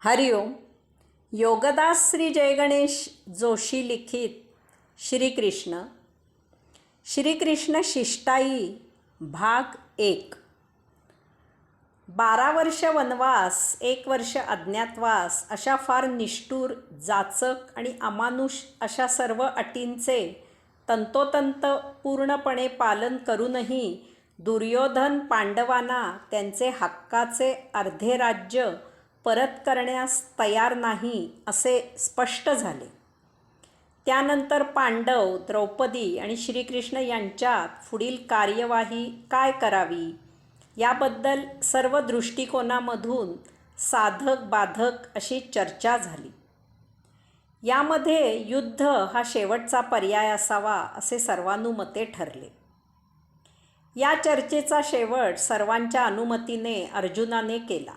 हरिओम. योगदास श्री जयगणेश जोशी लिखित श्रीकृष्ण. श्रीकृष्ण शिष्टाई भाग 1. 12 वर्ष वनवास, 1 वर्ष अज्ञातवास अशा फार निष्ठुर, जाचक आणि अमानुष अशा सर्व अटींचे तंतोतंत पूर्णपणे पालन करूनही दुर्योधन पांडवांना त्यांचे हक्काचे अर्धे राज्य परत करण्यास तयार नाही असे स्पष्ट झाले. त्यानंतर पांडव, द्रौपदी आणि श्रीकृष्ण यांच्यात पुढील कार्यवाही काय करावी याबद्दल सर्व दृष्टिकोनामधून साधक बाधक अशी चर्चा झाली. यामध्ये युद्ध हा शेवटचा पर्याय असावा असे सर्वानुमते ठरले. या चर्चेचा शेवट सर्वांच्या अनुमतीने अर्जुनाने केला.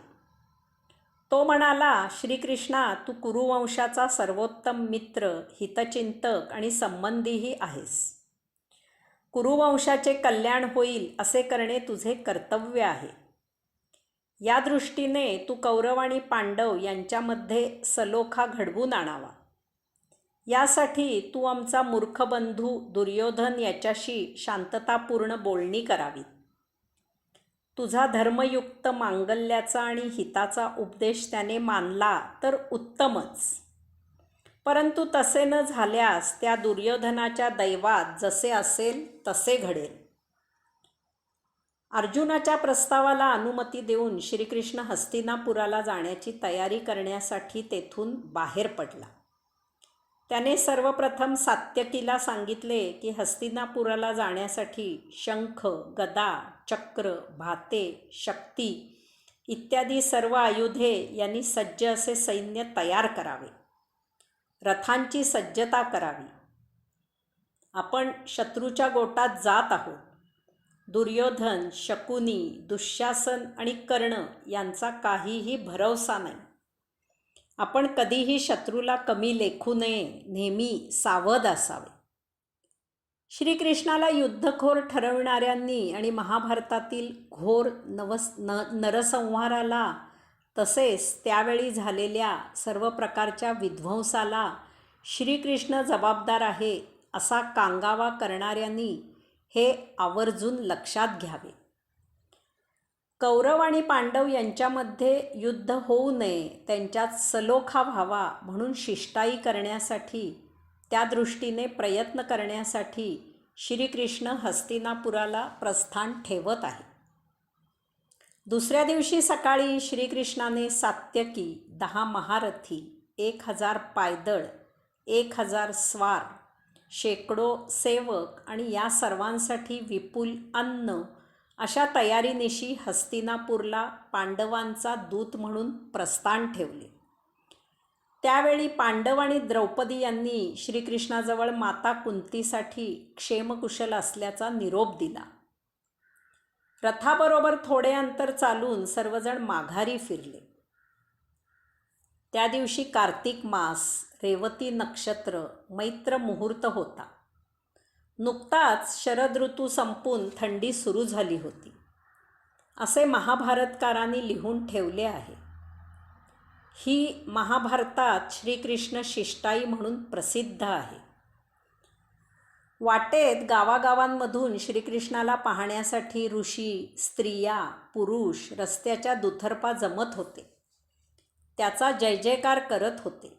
तो म्हणाला, श्रीकृष्णा, तू कुरुवंशाचा सर्वोत्तम मित्र, हितचिंतक आणि संबंधीही आहेस. कुरुवंशाचे कल्याण होईल असे करणे तुझे कर्तव्य आहे. या दृष्टीने तू कौरव आणि पांडव यांच्यामध्ये सलोखा घडवून आणावा. यासाठी तू आमचा मूर्ख बंधू दुर्योधन याच्याशी शांततापूर्ण बोलणी करावी. तुझा धर्मयुक्त मांगल्याचा आणि हिताचा उपदेश त्याने मानला तर उत्तमच, परंतु तसे न झाल्यास त्या दुर्योधनाच्या दैवात जसे असेल तसे घडेल. अर्जुनाच्या प्रस्तावाला अनुमती देऊन श्रीकृष्ण हस्तिनापुराला जाण्याची तयारी करण्यासाठी तेथून बाहेर पडला. त्याने सर्वप्रथम सात्यकीला सांगितले की हस्तिनापुराला जाण्यासाठी शंख, गदा, चक्र, भाते, शक्ती इत्यादी सर्व आयुधे यांनी सज्ज असे सैन्य तयार करावे. रथांची सज्जता करावी. आपण शत्रूच्या गोटात जात आहोत. दुर्योधन, शकुनी, दुःशासन आणि कर्ण यांचा काहीही भरवसा नाही. आपण कधीही शत्रूला कमी लेखू नये, नेहमी सावध असावे. श्रीकृष्णाला युद्धखोर ठरविणाऱ्यांनी आणि महाभारतातील घोर नरसंहाराला तसेच त्यावेळी झालेल्या सर्व प्रकारच्या विध्वंसाला श्रीकृष्ण जबाबदार आहे असा कांगावा करणाऱ्यांनी हे आवर्जून लक्षात घ्यावे. कौरव आणि पांडव यांच्यामध्ये युद्ध होऊ नये, त्यांच्यात सलोखा व्हावा म्हणून शिष्टाई करण्यासाठी, त्या दृष्टीने प्रयत्न करण्यासाठी श्रीकृष्ण हस्तिनापुराला प्रस्थान ठेवत आहे. दुसऱ्या दिवशी सकाळी श्रीकृष्णाने सात्यकी, 10 महारथी, 1000 पायदळ, 1000 स्वार, शेकडो सेवक आणि या सर्वांसाठी विपुल अन्न अशा तयारीनिशी हस्तिनापूरला पांडवांचा दूत म्हणून प्रस्थान ठेवले. त्यावेळी पांडव आणि द्रौपदी यांनी श्रीकृष्णाजवळ माता कुंतीसाठी क्षेमकुशल असल्याचा निरोप दिला. रथाबरोबर थोडे अंतर चालून सर्वजण माघारी फिरले. त्या दिवशी कार्तिक मास, रेवती नक्षत्र, मैत्र मुहूर्त होता. नुकताच शरद ऋतू संपून थंडी सुरू झाली होती असे महाभारतकारांनी लिहून ठेवले आहे. ही महाभारतात श्रीकृष्ण शिष्टाई म्हणून प्रसिद्ध आहे. वाटेत गावागावांमधून श्रीकृष्णाला पाहण्यासाठी ऋषी, स्त्रिया, पुरुष रस्त्याच्या दुतर्फा जमत होते. त्याचा जय जयकार करत होते.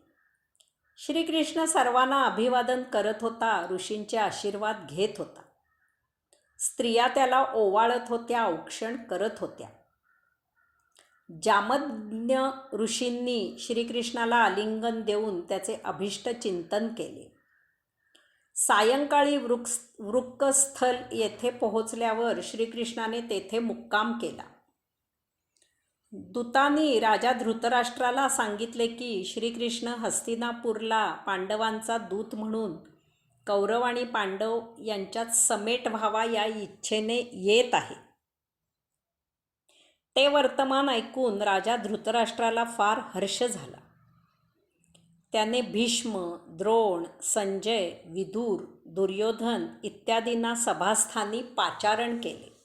श्रीकृष्ण सर्वांना अभिवादन करत होता, ऋषींचे आशीर्वाद घेत होता. स्त्रिया त्याला ओवाळत होत्या, औक्षण करत होत्या. जामदग्नी ऋषींनी श्रीकृष्णाला आलिंगन देऊन त्याचे अभिष्ट चिंतन केले. सायंकाळी वृक्कस्थल येथे पोहोचल्यावर श्रीकृष्णाने तेथे मुक्काम केला. दूतांनी राजा धृतराष्ट्राला सांगितले की श्रीकृष्ण हस्तिनापूरला पांडवांचा दूत म्हणून कौरव आणि पांडव यांच्यात समेट व्हावा या इच्छेने येत आहे. ते वर्तमान ऐकून राजा धृतराष्ट्राला फार हर्ष झाला. त्याने भीष्म, द्रोण, संजय, विदुर, दुर्योधन इत्यादींना सभास्थानी पाचारण केले.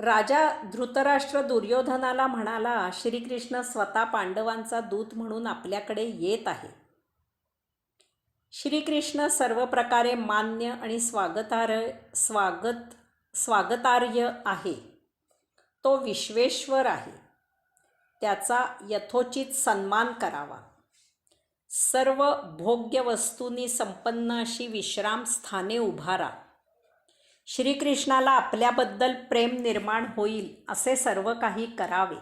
राजा धृतराष्ट्र दुर्योधनाला म्हणाला, श्रीकृष्ण स्वतः पांडवांचा दूत म्हणून आपल्याकडे येत आहे. श्रीकृष्ण सर्व प्रकारे मान्य आणि स्वागतार्ह आहे. तो विश्वेश्वर आहे. त्याचा यथोचित सन्मान करावा. सर्व भोग्य वस्तूंनी संपन्न अशी विश्रामस्थाने उभारा. श्रीकृष्णाला आपल्याबद्दल प्रेम निर्माण होईल असे सर्व काही करावे.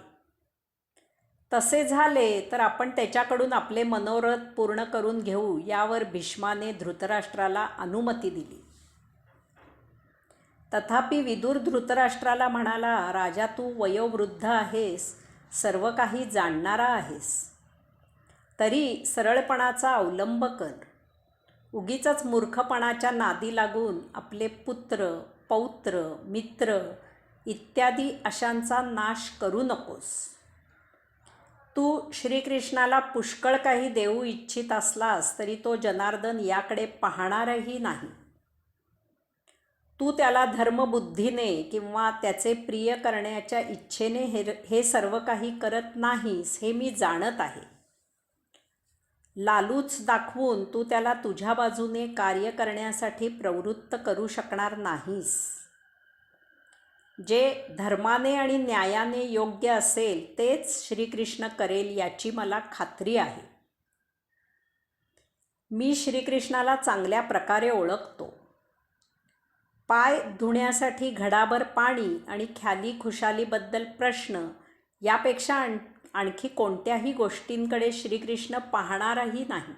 तसे झाले तर आपण त्याच्याकडून आपले मनोरथ पूर्ण करून घेऊ. यावर भीष्माने धृतराष्ट्राला अनुमती दिली. तथापि विदुर धृतराष्ट्राला म्हणाला, राजा तू वयोवृद्ध आहेस, सर्व काही जाणणारा आहेस. तरी सरळपणाचा अवलंब कर. उगीचच मूर्खपणाच्या नादी लागून आपले पुत्र, पौत्र, मित्र इत्यादी अशांचा नाश करू नकोस. तू श्रीकृष्णाला पुष्कळ काही देऊ इच्छित असलास तरी तो जनार्दन याकडे पाहणारही नाही. तू त्याला धर्मबुद्धीने किंवा त्याचे प्रिय करण्याच्या इच्छेने हे सर्व काही करत नाहीस हे मी जाणत आहे. लालूच दाखवून तू त्याला तुझ्या बाजूने कार्य करण्यासाठी प्रवृत्त करू शकणार नाहीस. जे धर्माने आणि न्यायाने योग्य असेल तेच श्रीकृष्ण करेल याची मला खात्री आहे. मी श्रीकृष्णाला चांगल्या प्रकारे ओळखतो. पाय धुण्यासाठी घडाभर पाणी आणि ख्याली खुशालीबद्दल प्रश्न यापेक्षा आणखी कोणत्याही गोष्टींकडे श्रीकृष्ण पाहणारही नाही.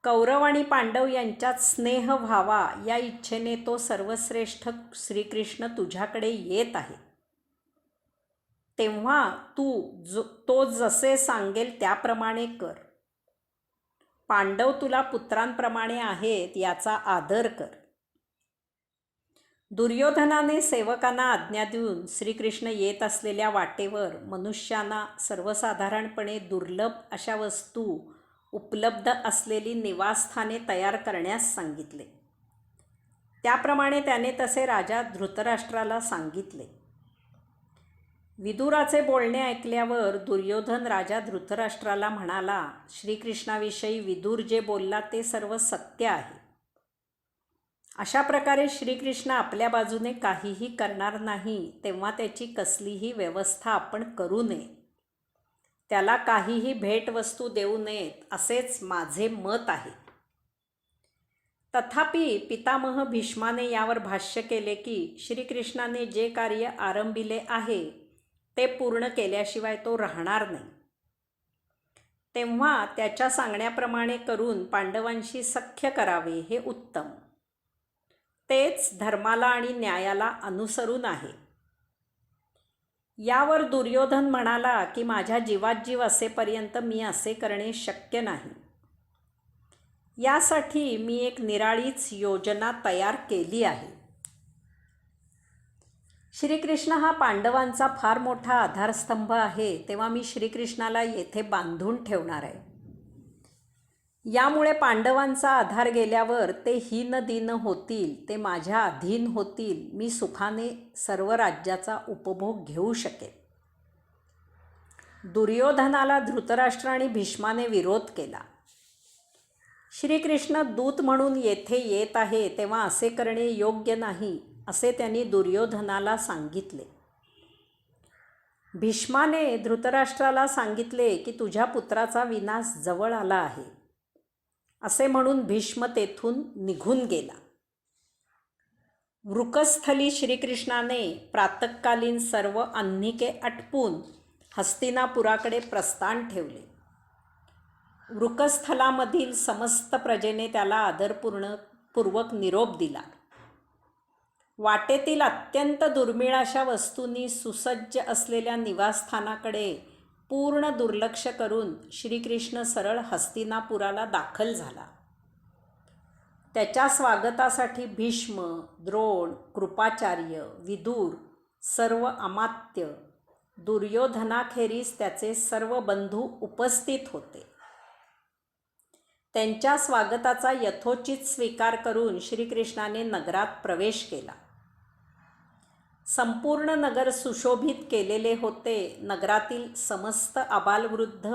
कौरव आणि पांडव यांच्यात स्नेह व्हावा या इच्छेने तो सर्वश्रेष्ठ श्रीकृष्ण तुझ्याकडे येत आहे. तेव्हा तो जसे सांगेल त्याप्रमाणे कर. पांडव तुला पुत्रांप्रमाणे आहेत याचा आदर कर. दुर्योधनाने सेवकांना आज्ञा देऊन श्रीकृष्ण येत असलेल्या वाटेवर मनुष्यांना सर्वसाधारणपणे दुर्लभ अशा वस्तू उपलब्ध असलेली निवासस्थाने तयार करण्यास सांगितले. त्याप्रमाणे त्याने तसे राजा धृतराष्ट्राला सांगितले. विदुराचे बोलणे ऐकल्यावर दुर्योधन राजा धृतराष्ट्राला म्हणाला, श्रीकृष्णाविषयी विदुर जे बोलला ते सर्व सत्य आहे. अशा प्रकारे श्रीकृष्ण आपल्या बाजूने काहीही करणार नाही तेव्हा त्याची कसलीही व्यवस्था आपण करू नये. त्याला काहीही भेटवस्तू देऊ नयेत असेच माझे मत आहे. तथापि पितामह भीष्माने यावर भाष्य केले की श्रीकृष्णाने जे कार्य आरंभिले आहे ते पूर्ण केल्याशिवाय तो राहणार नाही. तेव्हा त्याच्या सांगण्याप्रमाणे करून पांडवांशी सख्य करावे हे उत्तम. तेच धर्माला आणि न्यायाला अनुसरून आहे. यावर दुर्योधन म्हणाला की माझ्या जीवात जीव असेपर्यंत मी असे करणे शक्य नाही. यासाठी मी एक निराळीच योजना तयार केली आहे. श्रीकृष्ण हा पांडवांचा फार मोठा आधारस्तंभ आहे, तेव्हा मी श्रीकृष्णाला येथे बांधून ठेवणार आहे. यामुळे पांडवांचा आधार गेल्यावर ते हीनदीन होतील, ते माझ्या अधीन होतील. मी सुखाने सर्व राज्याचा उपभोग घेऊ शकेन. दुर्योधनाला धृतराष्ट्र आणि भीष्माने विरोध केला. श्रीकृष्ण दूत म्हणून येथे येत आहे तेव्हा असे करणे योग्य नाही असे त्यांनी दुर्योधनाला सांगितले. भीष्माने धृतराष्ट्राला सांगितले की तुझ्या पुत्राचा विनाश जवळ आला आहे. असे म्हणून भीष्म तेथून निघून गेला. वृकस्थली श्रीकृष्णाने प्रातःकालीन सर्व आह्निके आटपून हस्तिनापुराकडे प्रस्थान ठेवले. वृकस्थलामधील समस्त प्रजेने त्याला आदरपूर्वक निरोप दिला. वाटेतील अत्यंत दुर्मिळ अशा वस्तूंनी सुसज्ज असलेल्या निवासस्थानाकडे पूर्ण दुर्लक्ष करून श्रीकृष्ण सरळ हस्तिनापुराला दाखल झाला. त्याच्या स्वागतासाठी भीष्म, द्रोण, कृपाचार्य, विदुर, सर्व अमात्य, दुर्योधनाखेरीज त्याचे सर्व बंधू उपस्थित होते. त्यांच्या स्वागताचा यथोचित स्वीकार करून श्रीकृष्णाने नगरात प्रवेश केला. संपूर्ण नगर सुशोभित केलेले होते. नगरातील समस्त आबालवृद्ध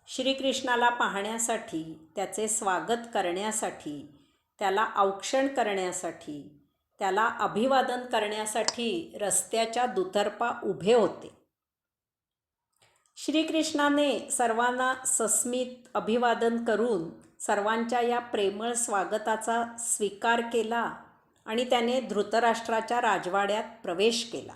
श्रीकृष्णाला पाहण्यासाठी, त्याचे स्वागत करण्यासाठी, त्याला औक्षण करण्यासाठी, त्याला अभिवादन करण्यासाठी रस्त्याच्या दुतर्फा उभे होते. श्रीकृष्णाने सर्वांना सस्मित अभिवादन करून सर्वांच्या या प्रेमळ स्वागताचा स्वीकार केला आणि त्याने धृतराष्ट्राच्या राजवाड्यात प्रवेश केला.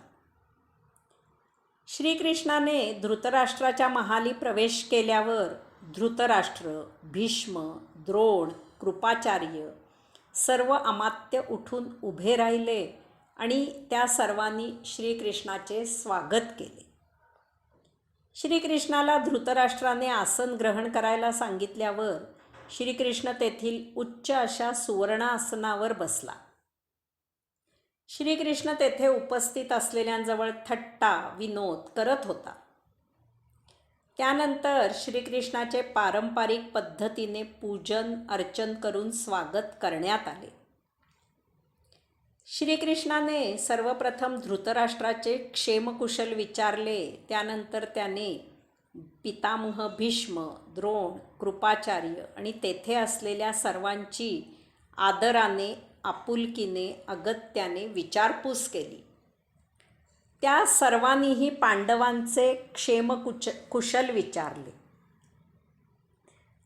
श्रीकृष्णाने धृतराष्ट्राच्या महाली प्रवेश केल्यावर धृतराष्ट्र, भीष्म, द्रोण, कृपाचार्य सर्व अमात्य उठून उभे राहिले आणि त्या सर्वांनी श्रीकृष्णाचे स्वागत केले. श्रीकृष्णाला धृतराष्ट्राने आसन ग्रहण करायला सांगितल्यावर श्रीकृष्ण तेथील उच्च अशा सुवर्णासनावर बसला. श्रीकृष्ण तेथे उपस्थित असलेल्यांजवळ थट्टा विनोद करत होता. त्यानंतर श्रीकृष्णाचे पारंपरिक पद्धतीने पूजन अर्चन करून स्वागत करण्यात आले. श्रीकृष्णाने सर्वप्रथम धृतराष्ट्राचे क्षेमकुशल विचारले. त्यानंतर त्याने पितामह भीष्म, द्रोण, कृपाचार्य आणि तेथे असलेल्या सर्वांची आदराने, आपुलकीने, अगत्याने विचारपूस केली. त्या सर्वांनीही पांडवांचे कुशल विचारले.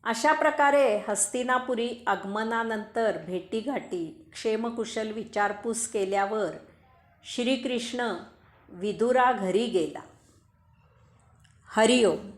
अशा प्रकारे हस्तिनापुरी आगमनानंतर भेटीगाठी, क्षेमकुशल विचारपूस केल्यावर श्रीकृष्ण विदुरा घरी गेला. हरिओम.